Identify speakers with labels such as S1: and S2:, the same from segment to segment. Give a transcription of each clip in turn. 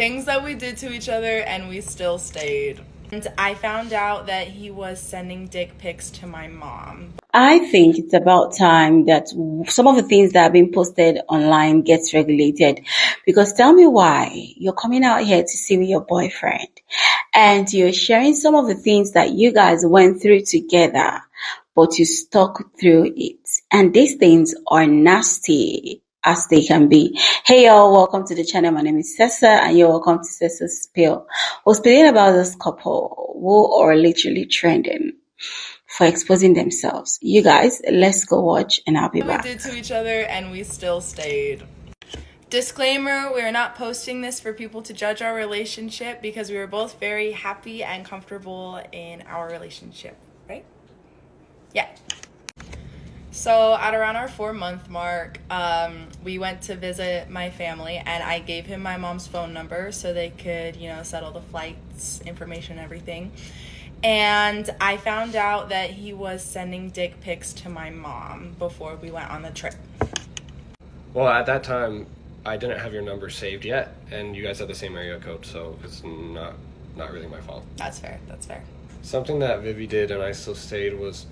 S1: Things that we did to each other and we still stayed. And I found out that he was sending dick pics to my mom.
S2: I think it's about time that some of the things that have been posted online gets regulated. Because tell me why you're coming out here to see with your boyfriend and you're sharing some of the things that you guys went through together, but you stuck through it. And these things are nasty as they can be. Hey y'all, welcome to the channel. My name is Sessa and you're welcome to Sessa's Spill. We're speaking about this couple who are literally trending for exposing themselves. You guys, let's go watch and I'll be back.
S1: We did to each other and we still stayed. Disclaimer, we're not posting this for people to judge our relationship because we were both very happy and comfortable in our relationship, right? Yeah. So at around our 4-month mark, we went to visit my family and I gave him my mom's phone number so they could, settle the flights, information, everything. And I found out that he was sending dick pics to my mom before we went on the trip.
S3: Well, at that time, I didn't have your number saved yet, and you guys had the same area code, so it's not really my fault.
S1: That's fair.
S3: Something that Vivi did, and I still stayed, was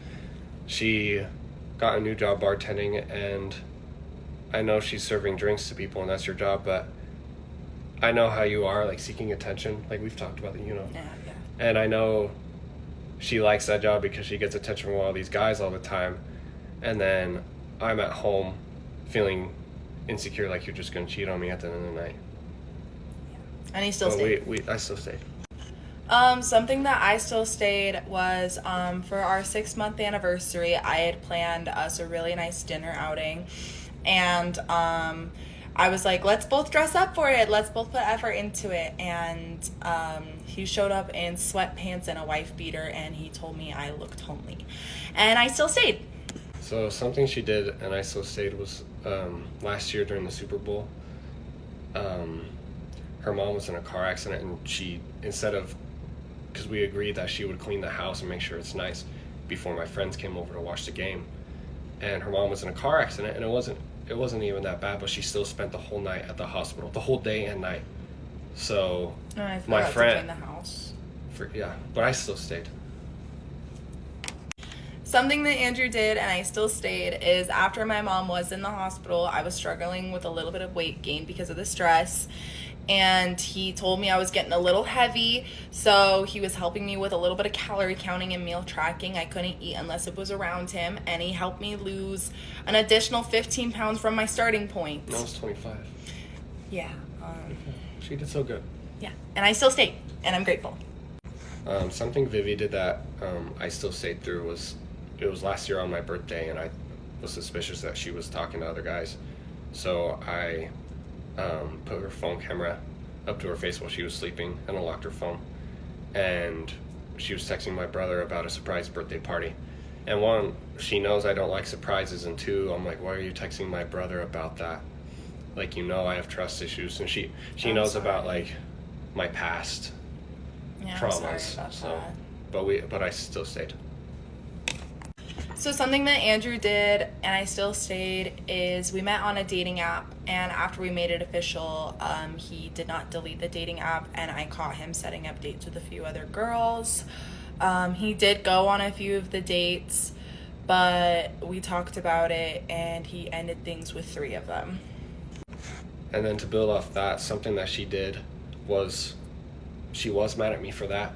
S3: she got a new job bartending, and I know she's serving drinks to people, and that's your job, but I know how you are, like, seeking attention. Like, we've talked about it,
S1: Yeah.
S3: And I know she likes that job because she gets attention from all these guys all the time, and then I'm at home feeling insecure, like you're just gonna cheat on me at the end of the night.
S1: And he still stayed.
S3: I still stayed.
S1: Something that I still stayed was for our 6-month anniversary, I had planned us a really nice dinner outing, and I was like, let's both dress up for it. Let's both put effort into it. And he showed up in sweatpants and a wife beater, and he told me I looked homely. And I still stayed.
S3: So something she did, and I still stayed, was last year during the Super Bowl, her mom was in a car accident, and she, instead of, because we agreed that she would clean the house and make sure it's nice before my friends came over to watch the game, and her mom was in a car accident, and it wasn't even that bad, but she still spent the whole night at the hospital, the whole day and night. So
S1: my friend, to clean the house.
S3: But I still stayed.
S1: Something that Andrew did, and I still stayed, is after my mom was in the hospital, I was struggling with a little bit of weight gain because of the stress, and he told me I was getting a little heavy, so he was helping me with a little bit of calorie counting and meal tracking. I couldn't eat unless it was around him, and he helped me lose an additional 15 pounds from my starting point.
S3: No, it was 25.
S1: Yeah.
S3: She did so good.
S1: Yeah, and I still stayed, and I'm grateful.
S3: Something Vivi did that I still stayed through was, it was last year on my birthday, and I was suspicious that she was talking to other guys. So I put her phone camera up to her face while she was sleeping and unlocked her phone. And she was texting my brother about a surprise birthday party. And one, she knows I don't like surprises, and two, I'm like, why are you texting my brother about that? Like, I have trust issues, and she knows about, like, my past traumas. But I still stayed.
S1: So something that Andrew did, and I still stayed, is we met on a dating app, and after we made it official, he did not delete the dating app, and I caught him setting up dates with a few other girls. He did go on a few of the dates, but we talked about it, and he ended things with 3 of them.
S3: And then to build off that, something that she did was, she was mad at me for that,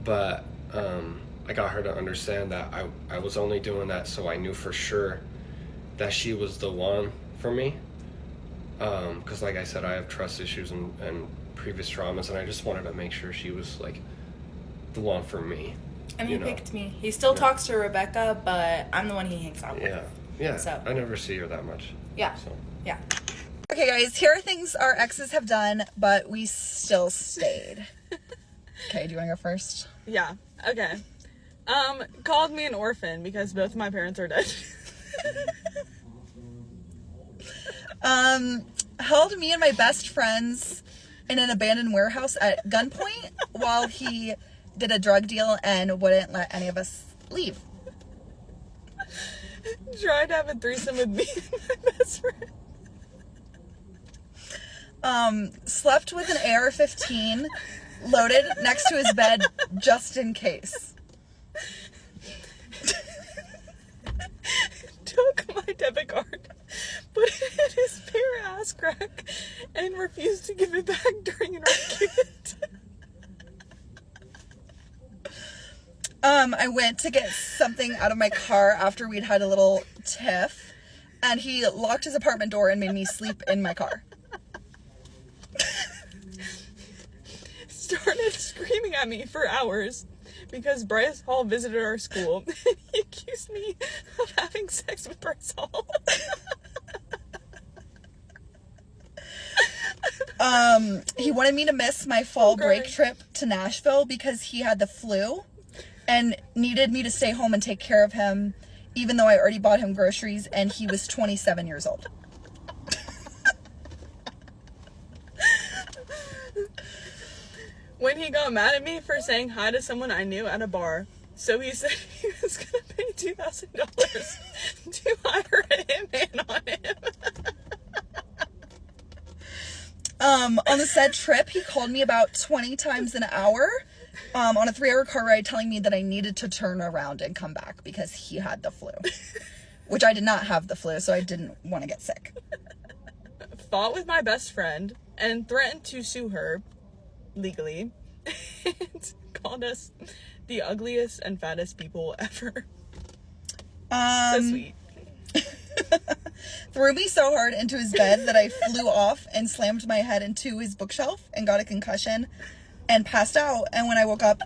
S3: but I got her to understand that I was only doing that so I knew for sure that she was the one for me. Because like I said, I have trust issues and previous traumas, and I just wanted to make sure she was, like, the one for me.
S1: And he picked me. He still talks to Rebecca, but I'm the one he hangs out with.
S3: Yeah.
S1: So
S3: I never see her that much.
S1: Yeah.
S3: So.
S1: Yeah.
S4: Okay, guys, here are things our exes have done, but we still stayed. Okay, do you want to go first?
S5: Yeah. Okay. Called me an orphan because both of my parents are dead.
S4: Held me and my best friends in an abandoned warehouse at gunpoint while he did a drug deal and wouldn't let any of us leave.
S5: Tried to have a threesome with me and my best friend.
S4: Slept with an AR-15 loaded next to his bed just in case.
S5: Took my debit card, put it in his bare ass crack, and refused to give it back during an argument.
S4: I went to get something out of my car after we'd had a little tiff, and he locked his apartment door and made me sleep in my car.
S5: Started screaming at me for hours because Bryce Hall visited our school. He accused me of having sex with Bryce Hall.
S4: He wanted me to miss my fall break trip to Nashville because he had the flu and needed me to stay home and take care of him, even though I already bought him groceries and he was 27 years old.
S5: When he got mad at me for saying hi to someone I knew at a bar, so he said he was gonna pay $2,000 to hire a hitman on him.
S4: On the said trip, he called me about 20 times an hour on a 3-hour car ride telling me that I needed to turn around and come back because he had the flu. Which I did not have the flu, so I didn't want to get sick.
S5: Fought with my best friend and threatened to sue her legally and called us the ugliest and fattest people ever. So sweet.
S4: Threw me so hard into his bed that I flew off and slammed my head into his bookshelf and got a concussion and passed out. And when I woke up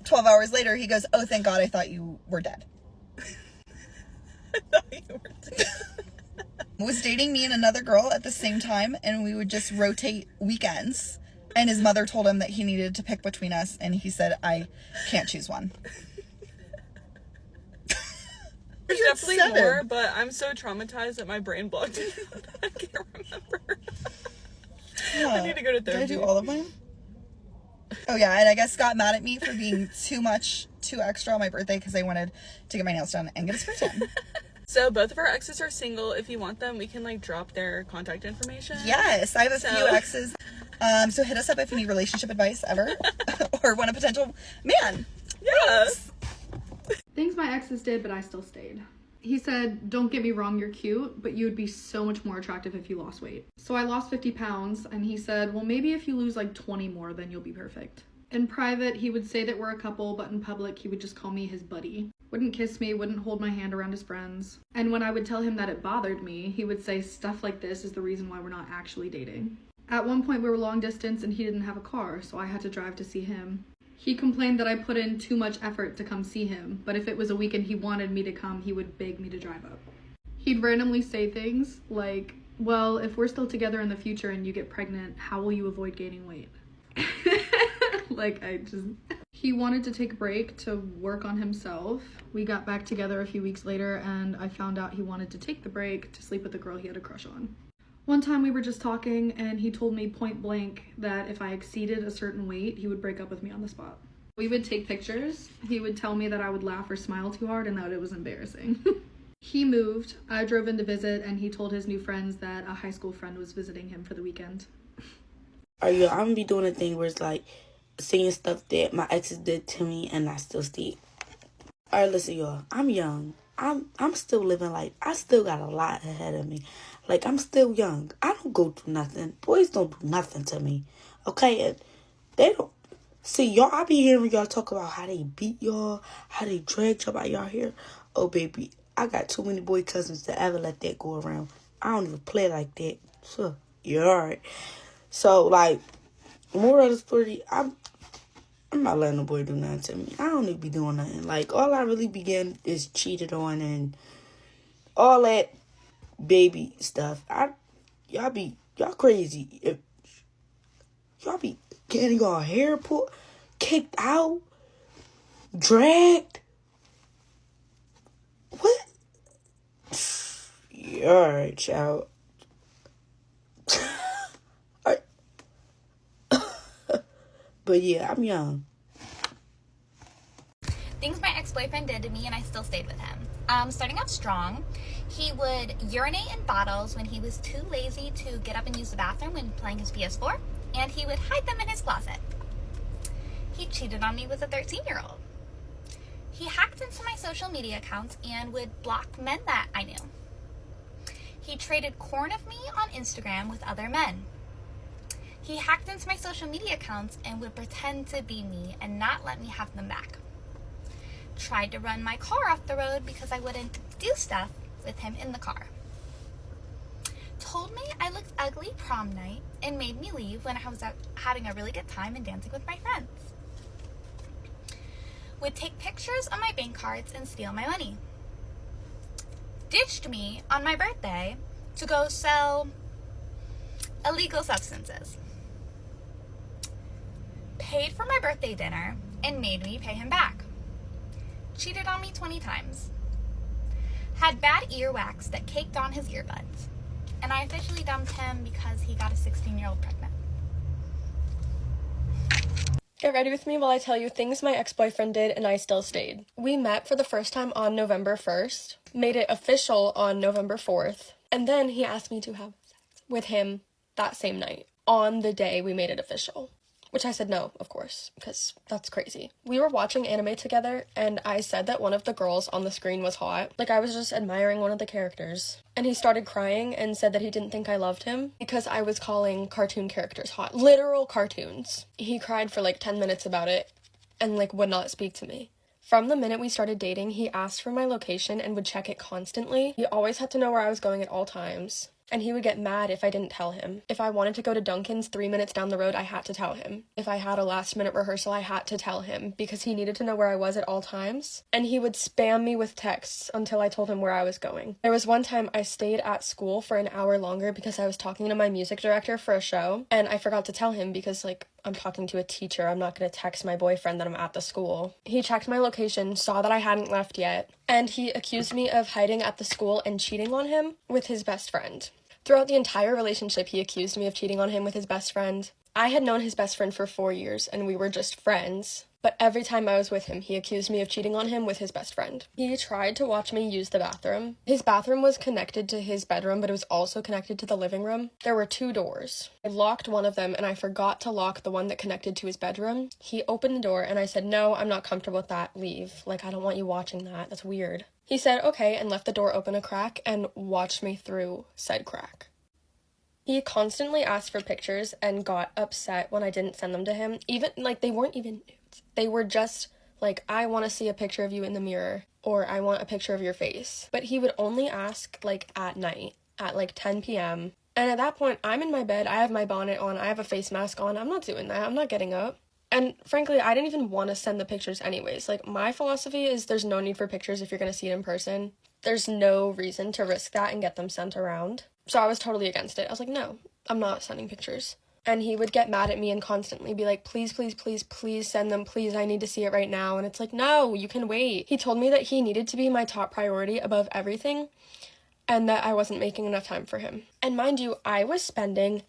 S4: 12 hours later, he goes, "Oh, thank God, I thought you were dead."
S5: I thought you were dead.
S4: Was dating me and another girl at the same time, and we would just rotate weekends. And his mother told him that he needed to pick between us, and he said, "I can't choose one."
S5: There's definitely
S4: 7.
S5: more, but I'm so traumatized that my brain blocked it out. I can't remember. I need to go to
S4: Did I
S5: therapy.
S4: do all of mine? Oh yeah, and I guess got mad at me for being too extra on my birthday because I wanted to get my nails done and get a spray tan.
S5: So both of our exes are single. If you want them, we can like drop their contact information.
S4: Yes, I have a few exes. So hit us up if you need relationship advice ever or want a potential man.
S5: Yes.
S6: Things my exes did, but I still stayed. He said, "Don't get me wrong, you're cute, but you would be so much more attractive if you lost weight." So I lost 50 pounds, and he said, "Well, maybe if you lose like 20 more, then you'll be perfect." In private, he would say that we're a couple, but in public, he would just call me his buddy. Wouldn't kiss me, wouldn't hold my hand around his friends. And when I would tell him that it bothered me, he would say stuff like this is the reason why we're not actually dating. At one point, we were long distance and he didn't have a car, so I had to drive to see him. He complained that I put in too much effort to come see him, but if it was a weekend he wanted me to come, he would beg me to drive up. He'd randomly say things like, "Well, if we're still together in the future and you get pregnant, how will you avoid gaining weight?" He wanted to take a break to work on himself. We got back together a few weeks later and I found out he wanted to take the break to sleep with the girl he had a crush on. One time we were just talking and he told me point blank that if I exceeded a certain weight, he would break up with me on the spot. We would take pictures. He would tell me that I would laugh or smile too hard and that it was embarrassing. He moved. I drove in to visit and he told his new friends that a high school friend was visiting him for the weekend.
S7: I'm gonna be doing a thing where it's like seeing stuff that my exes did to me and I still stay. Alright, listen, y'all. I'm young. I'm still living life. I still got a lot ahead of me. Like, I'm still young. I don't go through nothing. Boys don't do nothing to me. Okay? And they don't. See, y'all, I be hearing y'all talk about how they beat y'all, how they drag y'all out y'all here. Oh, baby, I got too many boy cousins to ever let that go around. I don't even play like that. So, you're alright. So, like, more of the story, I'm not letting no boy do nothing to me. I don't need to be doing nothing. Like, all I really began is cheated on and all that baby stuff. Y'all crazy. If y'all be getting your hair pulled, kicked out, dragged. What? Yeah, alright, child. But yeah, I'm young.
S8: Things my ex ex-boyfriend did to me and I still stayed with him. Starting off strong, he would urinate in bottles when he was too lazy to get up and use the bathroom when playing his PS4, and he would hide them in his closet. He cheated on me with a 13-year-old. He hacked into my social media accounts and would block men that I knew. He traded corn of me on Instagram with other men. He hacked into my social media accounts and would pretend to be me and not let me have them back. Tried to run my car off the road because I wouldn't do stuff with him in the car. Told me I looked ugly prom night and made me leave when I was out having a really good time and dancing with my friends. Would take pictures of my bank cards and steal my money. Ditched me on my birthday to go sell illegal substances. Paid for my birthday dinner and made me pay him back. Cheated on me 20 times. Had bad earwax that caked on his earbuds. And I officially dumped him because he got a 16-year-old pregnant.
S9: Get ready with me while I tell you things my ex-boyfriend did and I still stayed. We met for the first time on November 1st, made it official on November 4th, and then he asked me to have sex with him that same night, on the day we made it official. Which I said no, of course, because that's crazy. We were watching anime together, and I said that one of the girls on the screen was hot. Like, I was just admiring one of the characters. And he started crying and said that he didn't think I loved him because I was calling cartoon characters hot. Literal cartoons. He cried for like 10 minutes about it and like would not speak to me. From the minute we started dating, he asked for my location and would check it constantly. He always had to know where I was going at all times. And he would get mad if I didn't tell him. If I wanted to go to Dunkin's 3 minutes down the road, I had to tell him. If I had a last-minute rehearsal, I had to tell him because he needed to know where I was at all times. And he would spam me with texts until I told him where I was going. There was one time I stayed at school for an hour longer because I was talking to my music director for a show, and I forgot to tell him because, like, I'm talking to a teacher. I'm not going to text my boyfriend that I'm at the school. He checked my location, saw that I hadn't left yet, and he accused me of hiding at the school and cheating on him with his best friend. Throughout the entire relationship, he accused me of cheating on him with his best friend. I had known his best friend for 4 years, and we were just friends. But every time I was with him, he accused me of cheating on him with his best friend. He tried to watch me use the bathroom. His bathroom was connected to his bedroom, but it was also connected to the living room. There were 2 doors. I locked one of them, and I forgot to lock the one that connected to his bedroom. He opened the door, and I said, "No, I'm not comfortable with that. Leave. Like, I don't want you watching that. That's weird." He said, "Okay," and left the door open a crack and watched me through said crack. He constantly asked for pictures and got upset when I didn't send them to him. Even, like, they weren't even nudes. They were just, like, "I want to see a picture of you in the mirror," or "I want a picture of your face." But he would only ask, like, at night, at, like, 10 p.m. And at that point, I'm in my bed, I have my bonnet on, I have a face mask on. I'm not doing that. I'm not getting up. And frankly, I didn't even want to send the pictures anyways. Like, my philosophy is there's no need for pictures if you're going to see it in person. There's no reason to risk that and get them sent around. So I was totally against it. I was like, no, I'm not sending pictures. And he would get mad at me and constantly be like, "Please, please, please, please send them. Please, I need to see it right now." And it's like, no, you can wait. He told me that he needed to be my top priority above everything and that I wasn't making enough time for him. And mind you, I was spending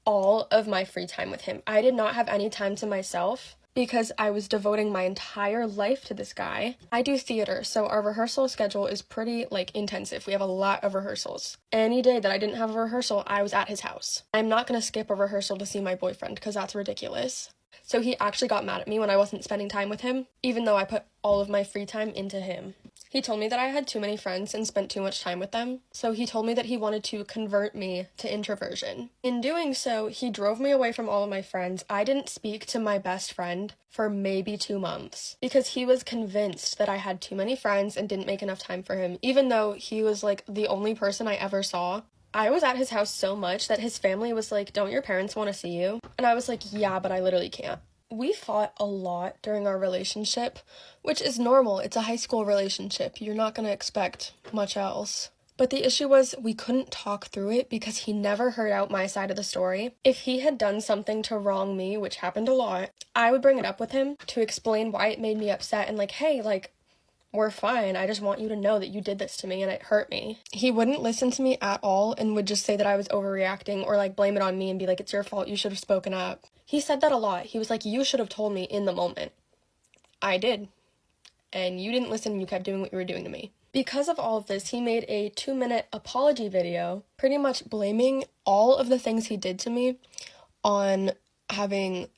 S9: all of my free time with him. I did not have any time to myself because I was devoting my entire life to this guy. I do theater, so our rehearsal schedule is pretty, like, intensive. We have a lot of rehearsals. Any day that I didn't have a rehearsal, I was at his house. I'm not gonna skip a rehearsal to see my boyfriend because that's ridiculous. So he actually got mad at me when I wasn't spending time with him, even though I put all of my free time into him. He told me that I had too many friends and spent too much time with them, so he told me that he wanted to convert me to introversion. In doing so, he drove me away from all of my friends. I didn't speak to my best friend for maybe 2 months because he was convinced that I had too many friends and didn't make enough time for him, even though he was, like, the only person I ever saw. I was at his house so much that his family was like, "Don't your parents want to see you?" And I was like, "Yeah, but I literally can't." We fought a lot during our relationship, which is normal. It's a high school relationship. You're not going to expect much else. But the issue was we couldn't talk through it because he never heard out my side of the story. If he had done something to wrong me, which happened a lot, I would bring it up with him to explain why it made me upset and like, "Hey, like, we're fine. I just want you to know that you did this to me and it hurt me." He wouldn't listen to me at all and would just say that I was overreacting or like blame it on me and be like, "It's your fault. You should have spoken up." He said that a lot. He was like, "You should have told me in the moment." I did. and you didn't listen and you kept doing what you were doing to me. Because of all of this, he made a 2-minute apology video, pretty much blaming all of the things he did to me on having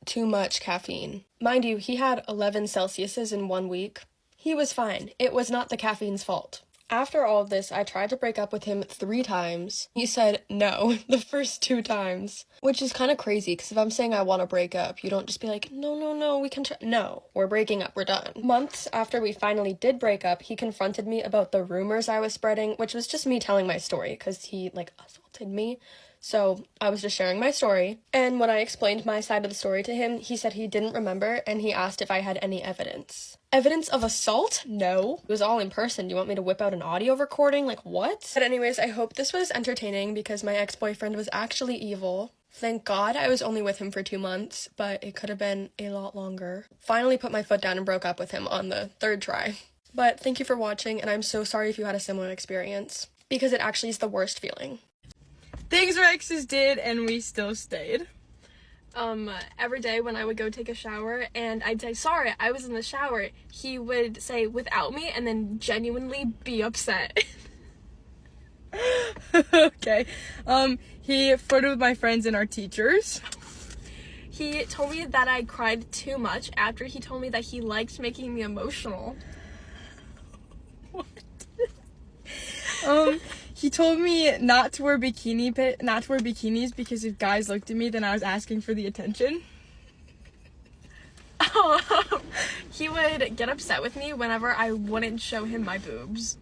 S9: too much caffeine. Mind you, he had 11 Celsiuses in 1 week. He was fine. It was not the caffeine's fault. After all of this, I tried to break up with him 3 times. He said no the first 2 times, which is kind of crazy because if I'm saying I want to break up, you don't just be like, no, we can try. No, we're breaking up, we're done. Months after we finally did break up, he confronted me about the rumors I was spreading, which was just me telling my story because he, assaulted me. So I was just sharing my story, and when I explained my side of the story to him, he said he didn't remember, and he asked if I had any evidence. Evidence of assault? No. It was all in person. Do you want me to whip out an audio recording? Like, what? But anyways, I hope this was entertaining because my ex-boyfriend was actually evil. Thank God I was only with him for 2 months, but it could have been a lot longer. Finally put my foot down and broke up with him on the 3rd try. But thank you for watching, and I'm so sorry if you had a similar experience, because it actually is the worst feeling.
S5: Things our exes did and we still stayed. Every day when I would go take a shower and I'd say, sorry, I was in the shower, he would say, without me, and then genuinely be upset.
S10: Okay. He flirted with my friends and our teachers.
S5: He told me that I cried too much after he told me that he liked making me emotional.
S10: What? He told me not to wear bikinis because if guys looked at me, then I was asking for the attention.
S5: He would get upset with me whenever I wouldn't show him my boobs.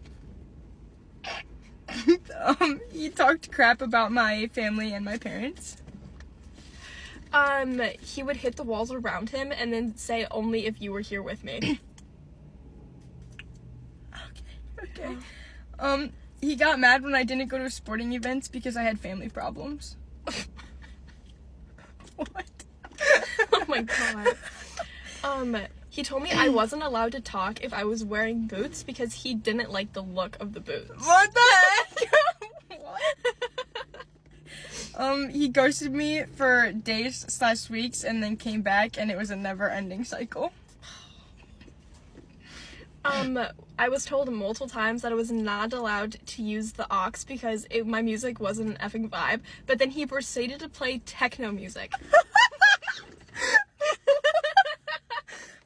S10: He talked crap about my family and my parents.
S5: He would hit the walls around him and then say, only if you were here with me.
S10: Okay. He got mad when I didn't go to sporting events because I had family problems. What?
S5: Oh my god. He told me I wasn't allowed to talk if I was wearing boots because he didn't like the look of the boots.
S10: What the heck? What? He ghosted me for days/weeks and then came back, and it was a never-ending cycle.
S5: I was told multiple times that I was not allowed to use the aux because my music wasn't an effing vibe, but then he proceeded to play techno music.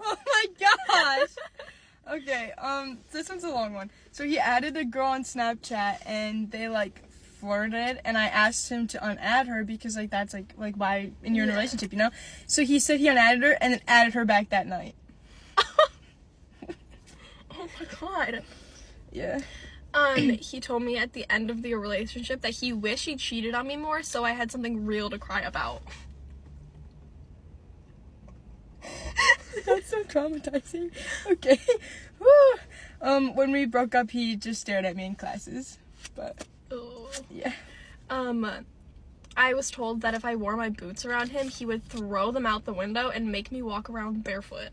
S10: Oh my gosh! Okay, this one's a long one. So he added a girl on Snapchat and they flirted, and I asked him to unadd her because that's why you're in a relationship, you know? So he said he unadded her and then added her back that night.
S5: Oh my god.
S10: Yeah.
S5: He told me at the end of the relationship that he wished he cheated on me more so I had something real to cry about.
S10: That's so traumatizing. Okay. Woo. When we broke up, he just stared at me in classes. But yeah.
S5: I was told that if I wore my boots around him, he would throw them out the window and make me walk around barefoot.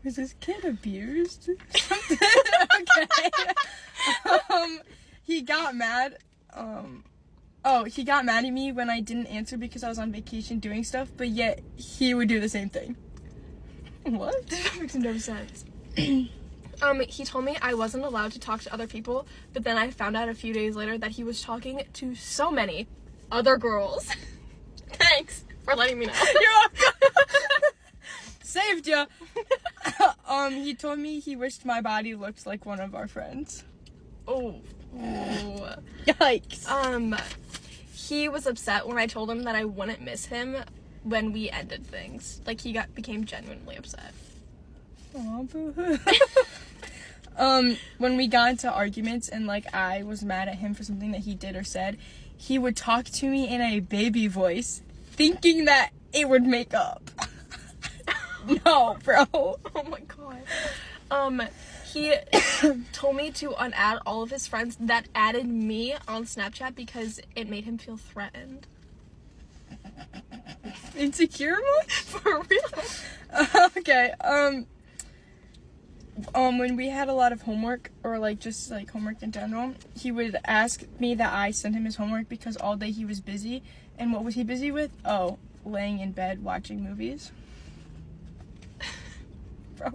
S10: Was this kid abused? Okay. He got mad. He got mad at me when I didn't answer because I was on vacation doing stuff, but yet he would do the same thing. What?
S5: That makes no sense. He told me I wasn't allowed to talk to other people, but then I found out a few days later that he was talking to so many other girls. Thanks for letting me know.
S10: You're welcome. Saved ya. He told me he wished my body looked like one of our friends.
S5: Oh.
S10: Yikes.
S5: He was upset when I told him that I wouldn't miss him when we ended things. He became genuinely upset.
S10: Aw, boo-hoo. When we got into arguments and I was mad at him for something that he did or said, he would talk to me in a baby voice, thinking that it would make up. No, bro.
S5: Oh my god. He told me to unadd all of his friends that added me on Snapchat because it made him feel threatened.
S10: Insecure?
S5: For real?
S10: Okay, when we had a lot of homework, or homework in general, he would ask me that I send him his homework because all day he was busy. And what was he busy with? Oh, laying in bed watching movies. bro.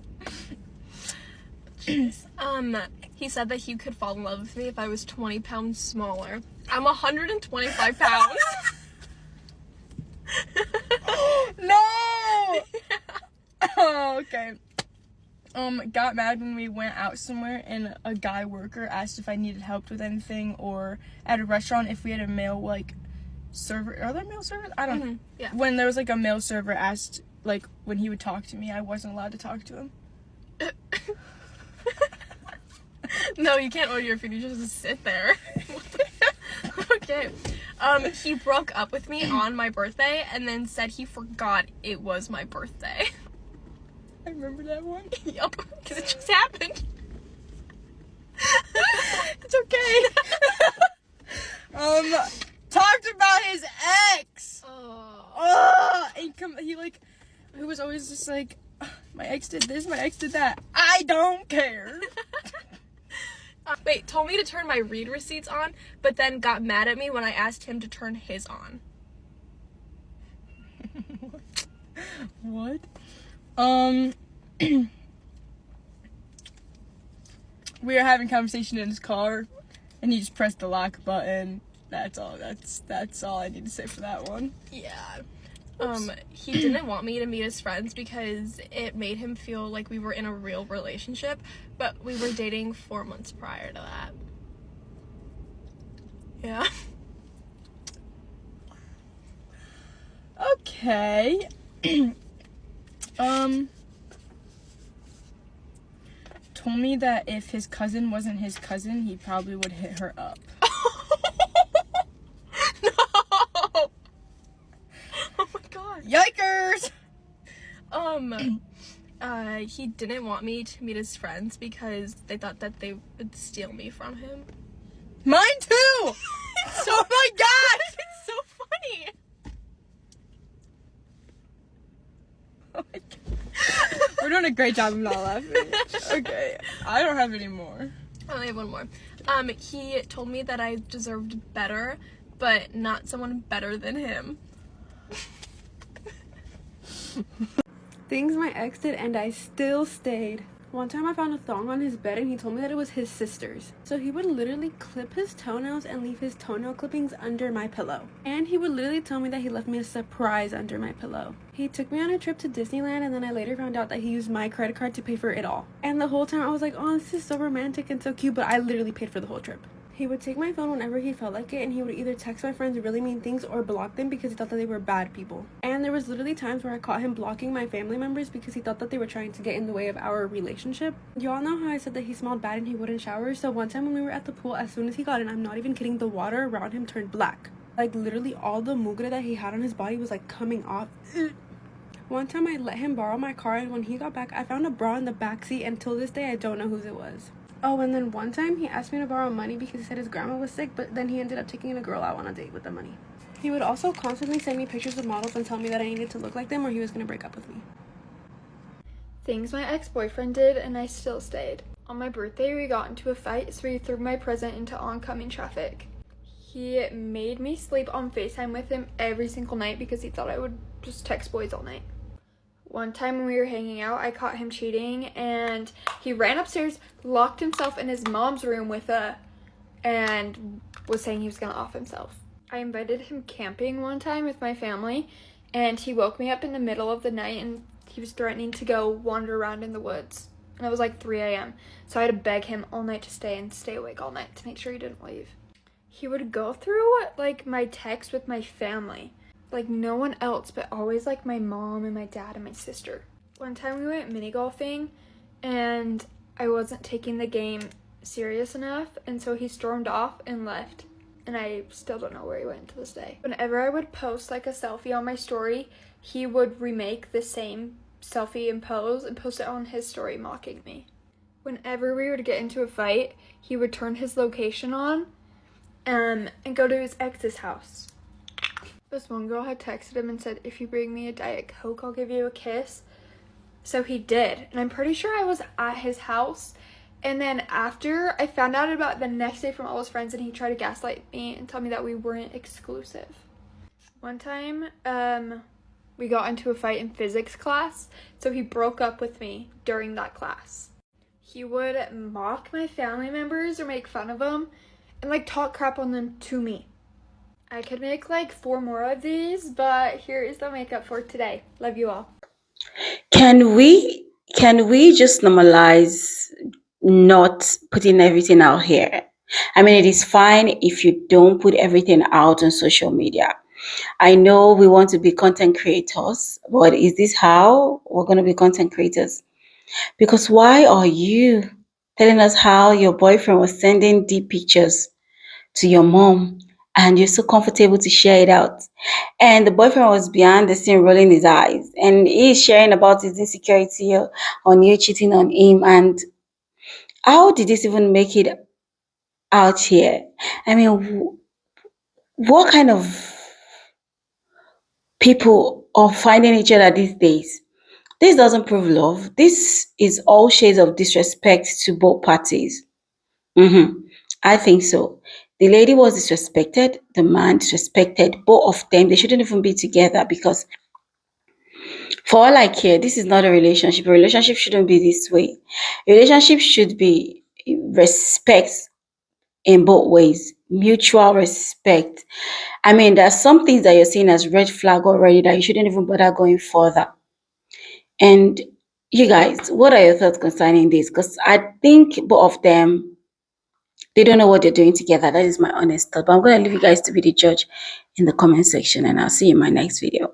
S9: He said that he could fall in love with me if I was 20 pounds smaller. I'm 125 pounds.
S10: No! Oh, okay. Got mad when we went out somewhere and a guy worker asked if I needed help with anything, or at a restaurant if we had a male, like, server. Are there male servers? I don't know.
S9: Yeah.
S10: When there was, like, a male server asked, like, when he would talk to me, I wasn't allowed to talk to him.
S9: No, you can't order your food. You just sit there. Okay. He broke up with me on my birthday and then said he forgot it was my birthday.
S10: I remember that one.
S9: Yup, because it just happened.
S10: It's okay. Talked about his ex. He was always just like, my ex did this, my ex did that. I don't care.
S9: Wait, told me to turn my read receipts on, but then got mad at me when I asked him to turn his on.
S10: What? We were having a conversation in his car, and he just pressed the lock button. That's all. That's all I need to say for that one.
S9: Yeah. He didn't want me to meet his friends because it made him feel like we were in a real relationship, but we were dating 4 months prior to that. Yeah.
S10: Okay. Told me that if his cousin wasn't his cousin, he probably would hit her up.
S9: No! Oh my god.
S10: Yikers!
S9: He didn't want me to meet his friends because they thought that they would steal me from him.
S10: Mine too! Oh my gosh!
S9: It's so funny!
S10: Oh my god. We're doing a great job of not laughing. Okay, I don't have any more.
S9: I only have one more. He told me that I deserved better, but not someone better than him.
S11: Things my ex did and I still stayed. One time I found a thong on his bed and he told me that it was his sister's. So he would literally clip his toenails and leave his toenail clippings under my pillow. And he would literally tell me that he left me a surprise under my pillow. He took me on a trip to Disneyland and then I later found out that he used my credit card to pay for it all. And the whole time I was like, oh, this is so romantic and so cute, but I literally paid for the whole trip. He would take my phone whenever he felt like it, and he would either text my friends really mean things or block them because he thought that they were bad people. And there was literally times where I caught him blocking my family members because he thought that they were trying to get in the way of our relationship. Y'all know how I said that he smelled bad and he wouldn't shower? So one time when we were at the pool, as soon as he got in, I'm not even kidding, the water around him turned black. Like literally all the mugre that he had on his body was like coming off. One time I let him borrow my car, and when he got back, I found a bra in the backseat, and till this day I don't know whose it was. Oh, and then one time he asked me to borrow money because he said his grandma was sick, but then he ended up taking a girl out on a date with the money. He would also constantly send me pictures of models and tell me that I needed to look like them or he was going to break up with me.
S6: Things my ex-boyfriend did and I still stayed. On my birthday, we got into a fight, so he threw my present into oncoming traffic. He made me sleep on FaceTime with him every single night because he thought I would just text boys all night. One time when we were hanging out, I caught him cheating, and he ran upstairs, locked himself in his mom's room and was saying he was gonna off himself. I invited him camping one time with my family, and he woke me up in the middle of the night, and he was threatening to go wander around in the woods. And it was like 3 a.m., so I had to beg him all night to stay awake all night to make sure he didn't leave. He would go through, like, my texts with my family. Like, no one else, but always, like, my mom and my dad and my sister. One time we went mini golfing, and I wasn't taking the game serious enough, and so he stormed off and left. And I still don't know where he went to this day. Whenever I would post, like, a selfie on my story, he would remake the same selfie and pose and post it on his story mocking me. Whenever we would get into a fight, he would turn his location on and go to his ex's house. This one girl had texted him and said, if you bring me a Diet Coke, I'll give you a kiss. So he did. And I'm pretty sure I was at his house. And then after, I found out about it the next day from all his friends, and he tried to gaslight me and tell me that we weren't exclusive. One time,
S12: We got into a fight in physics class, so he broke up with me during that class. He would mock my family members or make fun of them and like talk crap on them to me. I could make like 4 more of these, but here is the makeup for today. Love you all.
S2: Can we just normalize not putting everything out here? I mean, it is fine if you don't put everything out on social media. I know we want to be content creators, but is this how we're going to be content creators? Because why are you telling us how your boyfriend was sending deep pictures to your mom and you're so comfortable to share it out? And the boyfriend was behind the scene rolling his eyes and he's sharing about his insecurity on you cheating on him. And how did this even make it out here? I mean, what kind of people are finding each other these days? This doesn't prove love. This is all shades of disrespect to both parties. I think so. The lady was disrespected, the man disrespected, both of them. They shouldn't even be together because, for all I care, this is not a relationship. A relationship shouldn't be this way. A relationship should be respect in both ways, mutual respect. I mean, there's some things that you're seeing as red flag already that you shouldn't even bother going further. And you guys, what are your thoughts concerning this? Because I think both of them, they don't know what they're doing together. That is my honest thought. But I'm going to leave you guys to be the judge in the comment section, and I'll see you in my next video.